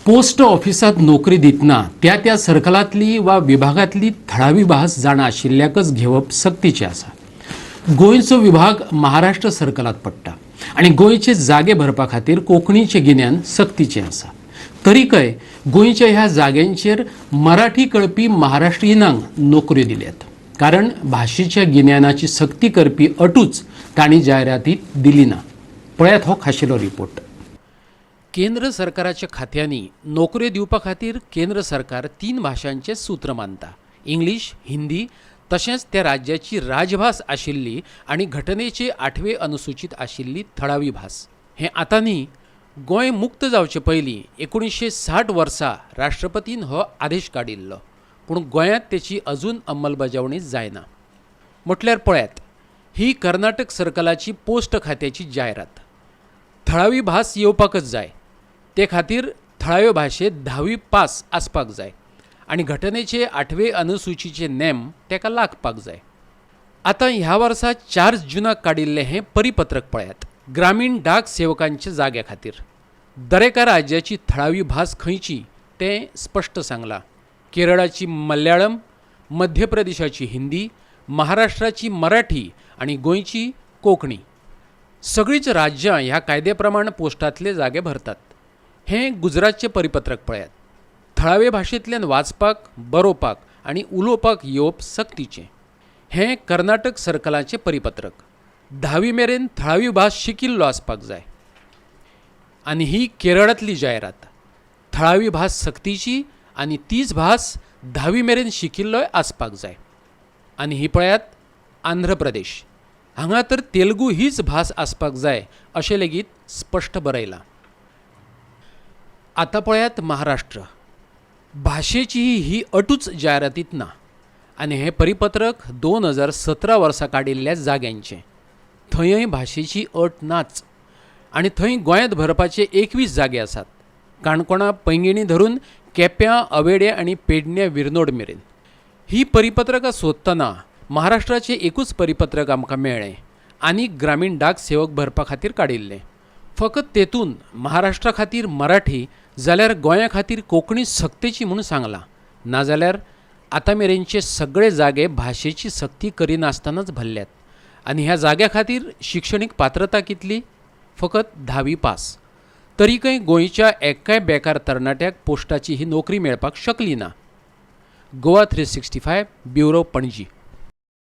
Post ऑफिसात नोकरी दितना त्या सर्कलातली वा विभागातली थळावी भास जाणा आशिल्ल्याकच घेवप सक्तीचें आसा। गोंयचो विभाग महाराष्ट्र सर्कलात पडटा आणि गोंयचे जागे भरपा खातीर कोंकणीचें गिन्यान सक्तीचें आसा। तरीकय गोंयच्या ह्या जाग्यांचेर मराठी कळपी महाराष्ट्रीयनांक नोकऱ्यो दिल्यात, कारण भाशेच्या गिन्यानाची सक्ती करपी अटूच तांणी जायरातीत दिली ना। पळयात हो खाशेलो रिपोर्ट। केंद्र सरकाराच्या खात्यांनी नोकऱ्यो दिवपा खातीर केंद्र सरकार 3 भाशांचे सूत्र मानता। इंग्लीश, हिंदी तशेंच त्या राज्याची राजभास आशिल्ली आणि घटनेचे 8वे अनुसूचित आशिल्ली थळावी भास। हे आतां न्ही, गोंय मुक्त जावचे पयलीं 1960 वर्सा राष्ट्रपतीन हो आदेश काडिल्लो, पूण गोंयांत तेची अजून अंमलबजावणी जायना। म्हटल्यार पळयात, ही कर्नाटक सर्कलाची पोस्ट खात्याची जायरात। थळावी भास येवपाकच जाय, ते खातीर थळाव्या भाशेत 10वी पास आसपाक जाय आणि घटनेचे 8वे अनुसूचीचे नेम तेका लागपाक जाय। आतां ह्या वर्सा 4 जूनाक काडिल्लें हें परिपत्रक पळयात। ग्रामीण डाक सेवकांच्या जाग्या खातीर दरेका राज्याची थळावी भास खंयची तें स्पश्ट सांगलां। केरळाची मल्याळम, मध्य प्रदेशाची हिंदी, महाराष्ट्राची मराठी आणि गोंयची कोंकणी। सगळीच राज्यां ह्या कायद्या प्रमाण पोस्टांतले जागे भरतात। हें गुजरातचें परिपत्रक पळयात। थळावे भाशेंतल्यान वाचपाक, बरोवपाक आनी उलोवपाक येवप सक्तीचें। हें कर्नाटक सर्कलाचें परिपत्रक। 10वी मेरेन थळावी भास शिकिल्लो आसपाक जाय। आनी ही केरळांतली जायरात। थळावी भास सक्तीची आनी तीच भास 10वी मेरेन शिकिल्लोय आसपाक जाय। आनी ही पळयात आंध्र प्रदेश। हांगा तर तेलुगू हीच भास आसपाक जाय अशें लेगीत स्पश्ट बरयलां। आतां पळयात महाराष्ट्र। भाशेची ही अटूच जायरातीत ना आनी हें परिपत्रक 2017 वर्सा काडिल्ल्या जाग्यांचें। थंयय भाशेची अट नाच आनी थंय गोंयांत भरपाचे 21 जागे आसात। काणकोणा पैंगिणी धरून केप्यां, अवेडे आनी पेडण्यां विर्नोड मेरेन। ही परिपत्रकां सोदतना महाराष्ट्राचें एकूच परिपत्रक आमकां मेळ्ळें आनी ग्रामीण डाक सेवक भरपा खातीर काडिल्लें। फकत तेतून महाराष्ट्रा खातीर मराठी जाल्यार गोंया खातीर कोंकणी सक्तीची म्हूण सांगलां। नाजाल्यार आतां मेरेनचे सगळे जागे भाशेची सक्ती करिनासतनाच भरल्यात। आनी ह्या जाग्या खातीर शिक्षणीक पात्रता कितली? फकत 10वी पास। तरीकय गोंयच्या एक्काय बेकार तरणाट्याक पोस्टाची ही नोकरी मेळपाक शकली ना। गोवा 365 ब्युरो, पणजी।